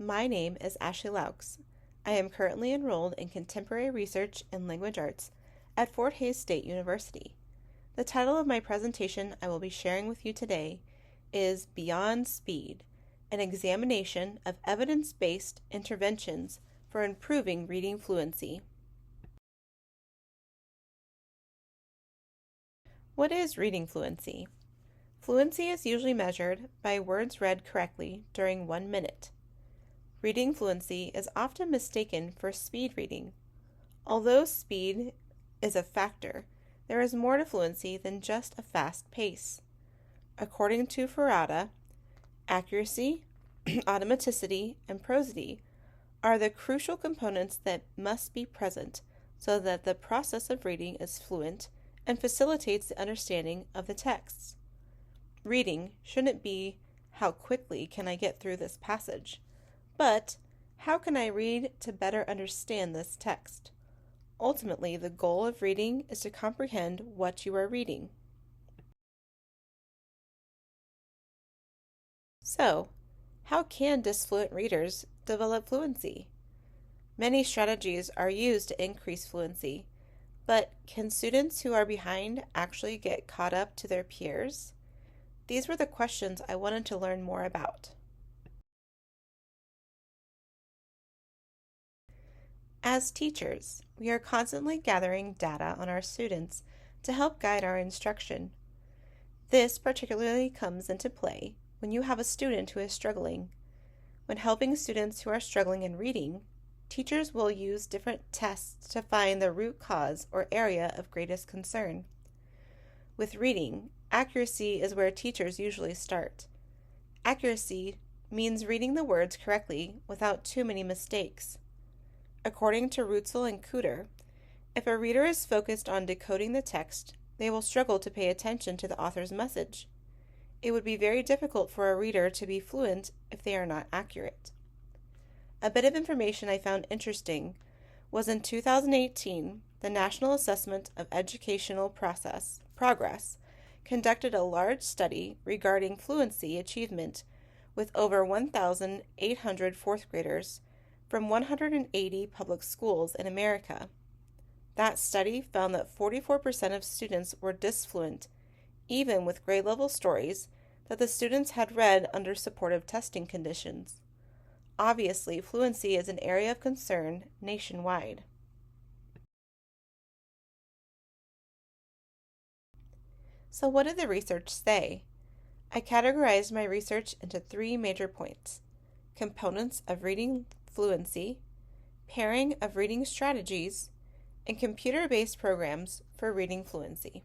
My name is Ashley Laux. I am currently enrolled in Contemporary Research and Language Arts at Fort Hays State University. The title of my presentation I will be sharing with you today is Beyond Speed, an examination of evidence-based interventions for improving reading fluency. What is reading fluency? Fluency is usually measured by words read correctly during 1 minute. Reading fluency is often mistaken for speed reading. Although speed is a factor, there is more to fluency than just a fast pace. According to Furada, accuracy, automaticity, and prosody are the crucial components that must be present so that the process of reading is fluent and facilitates the understanding of the texts. Reading shouldn't be, how quickly can I get through this passage? But, how can I read to better understand this text? Ultimately, the goal of reading is to comprehend what you are reading. So, how can disfluent readers develop fluency? Many strategies are used to increase fluency, but can students who are behind actually get caught up to their peers? These were the questions I wanted to learn more about. As teachers, we are constantly gathering data on our students to help guide our instruction. This particularly comes into play when you have a student who is struggling. When helping students who are struggling in reading, teachers will use different tests to find the root cause or area of greatest concern. With reading, accuracy is where teachers usually start. Accuracy means reading the words correctly without too many mistakes. According to Rutzel and Cooter, if a reader is focused on decoding the text, they will struggle to pay attention to the author's message. It would be very difficult for a reader to be fluent if they are not accurate. A bit of information I found interesting was in 2018, the National Assessment of Educational Progress conducted a large study regarding fluency achievement with over 1,800 fourth graders from 180 public schools in America. That study found that 44% of students were disfluent, even with grade-level stories that the students had read under supportive testing conditions. Obviously, fluency is an area of concern nationwide. So what did the research say? I categorized my research into 3 major points: components of reading fluency, pairing of reading strategies, and computer-based programs for reading fluency.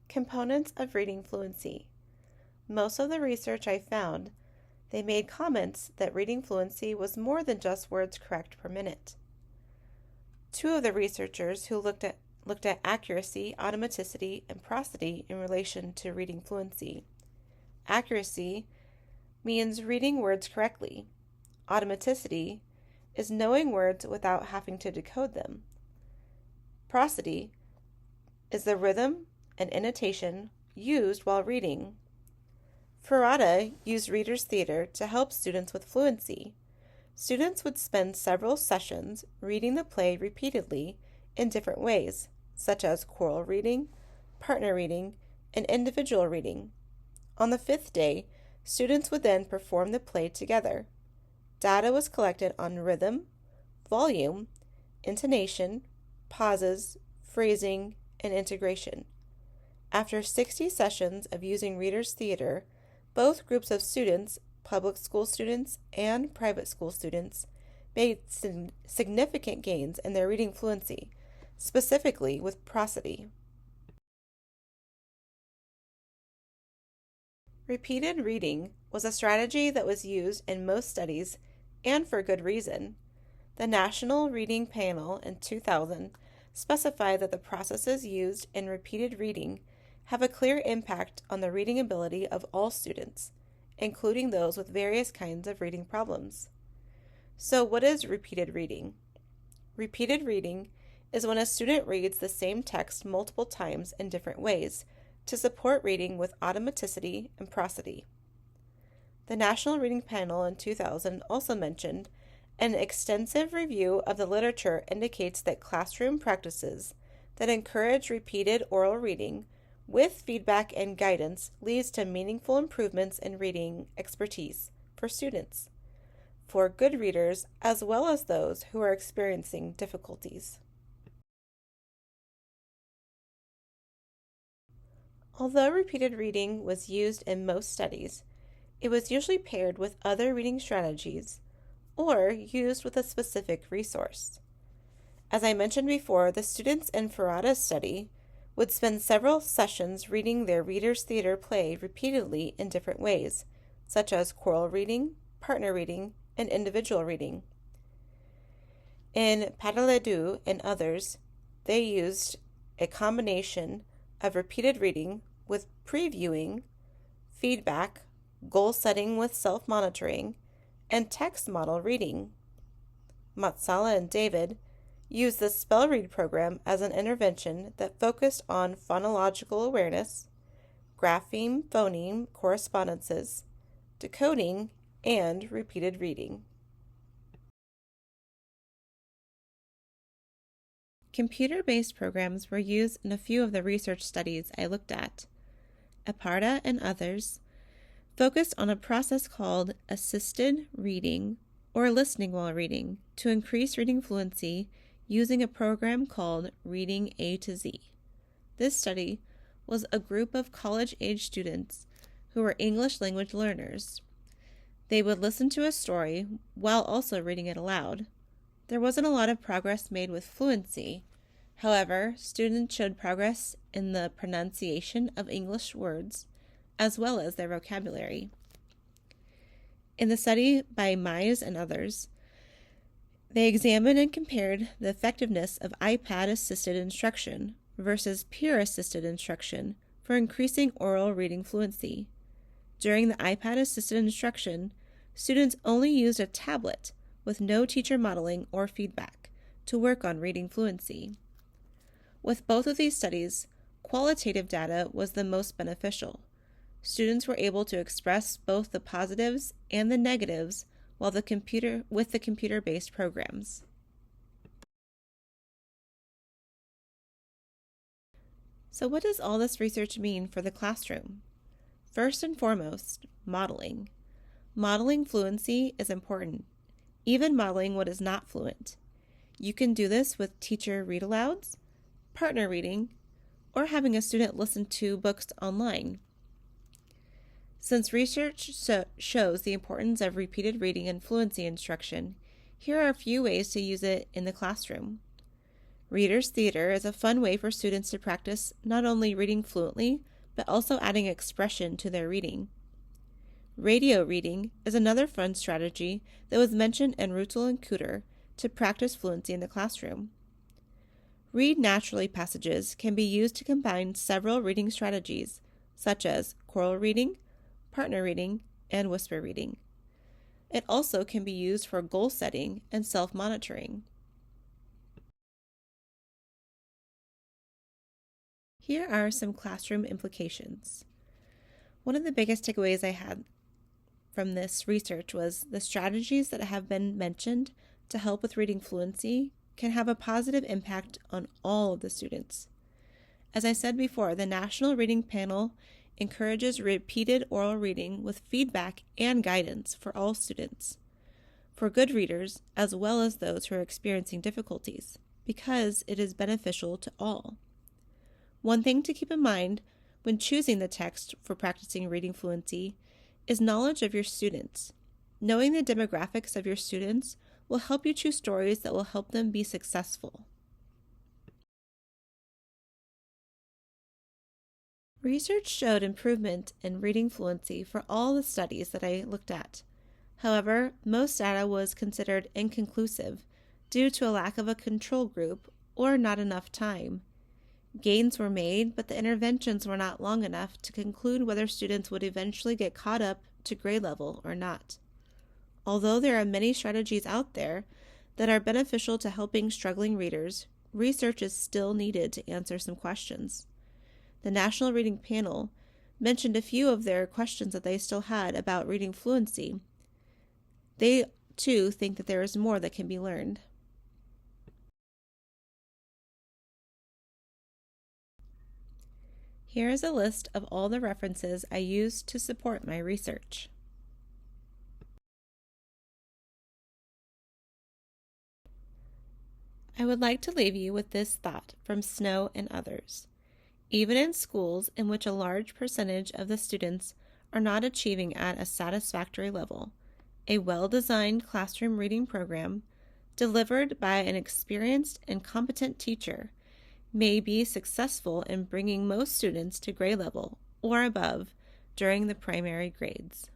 Components of reading fluency. Most of the research I found, they made comments that reading fluency was more than just words correct per minute. 2 of the researchers who looked at accuracy, automaticity, and prosody in relation to reading fluency. Accuracy means reading words correctly. Automaticity is knowing words without having to decode them. Prosody is the rhythm and intonation used while reading. Furada used reader's theater to help students with fluency. Students would spend several sessions reading the play repeatedly in different ways, such as choral reading, partner reading, and individual reading. On the 5th day, students would then perform the play together. Data was collected on rhythm, volume, intonation, pauses, phrasing, and integration. After 60 sessions of using reader's theater, both groups of students, public school students and private school students, made significant gains in their reading fluency, specifically with prosody. Repeated reading was a strategy that was used in most studies, and for good reason. The National Reading Panel in 2000 specified that the processes used in repeated reading have a clear impact on the reading ability of all students, including those with various kinds of reading problems. So what is repeated reading? Repeated reading is when a student reads the same text multiple times in different ways, to support reading with automaticity and prosody. The National Reading Panel in 2000 also mentioned an extensive review of the literature indicates that classroom practices that encourage repeated oral reading with feedback and guidance leads to meaningful improvements in reading expertise for students, for good readers as well as those who are experiencing difficulties. Although repeated reading was used in most studies, it was usually paired with other reading strategies or used with a specific resource. As I mentioned before, the students in Ferrata's study would spend several sessions reading their Reader's Theater play repeatedly in different ways, such as choral reading, partner reading, and individual reading. In Padeledu and others, they used a combination of repeated reading with previewing, feedback, goal setting with self-monitoring, and text model reading. Matsala and David used the spell read program as an intervention that focused on phonological awareness, grapheme phoneme correspondences, decoding, and repeated reading. Computer-based programs were used in a few of the research studies I looked at. Aparta and others focused on a process called assisted reading or listening while reading to increase reading fluency using a program called Reading A to Z. This study was a group of college-age students who were English language learners. They would listen to a story while also reading it aloud. There wasn't a lot of progress made with fluency. However, students showed progress in the pronunciation of English words as well as their vocabulary. In the study by Mize and others, they examined and compared the effectiveness of iPad-assisted instruction versus peer-assisted instruction for increasing oral reading fluency. During the iPad-assisted instruction, students only used a tablet with no teacher modeling or feedback to work on reading fluency. With both of these studies, qualitative data was the most beneficial. Students were able to express both the positives and the negatives with the computer-based programs. So what does all this research mean for the classroom? First and foremost, modeling. Modeling fluency is important, even modeling what is not fluent. You can do this with teacher read-alouds, partner reading, or having a student listen to books online. Since research shows the importance of repeated reading and fluency instruction, here are a few ways to use it in the classroom. Reader's Theater is a fun way for students to practice not only reading fluently, but also adding expression to their reading. Radio reading is another fun strategy that was mentioned in Rutel and Cooter to practice fluency in the classroom. Read naturally passages can be used to combine several reading strategies, such as choral reading, partner reading, and whisper reading. It also can be used for goal setting and self-monitoring. Here are some classroom implications. One of the biggest takeaways I had from this research was the strategies that have been mentioned to help with reading fluency can have a positive impact on all of the students. As I said before, the National Reading Panel encourages repeated oral reading with feedback and guidance for all students, for good readers as well as those who are experiencing difficulties, because it is beneficial to all. One thing to keep in mind when choosing the text for practicing reading fluency is knowledge of your students. Knowing the demographics of your students will help you choose stories that will help them be successful. Research showed improvement in reading fluency for all the studies that I looked at. However, most data was considered inconclusive due to a lack of a control group or not enough time. Gains were made, but the interventions were not long enough to conclude whether students would eventually get caught up to grade level or not. Although there are many strategies out there that are beneficial to helping struggling readers, research is still needed to answer some questions. the National Reading Panel, mentioned a few of their questions that they still had about reading fluency. They, too, think that there is more that can be learned. Here is a list of all the references I used to support my research. I would like to leave you with this thought from Snow and others. Even in schools in which a large percentage of the students are not achieving at a satisfactory level, a well-designed classroom reading program, delivered by an experienced and competent teacher, may be successful in bringing most students to grade level or above during the primary grades.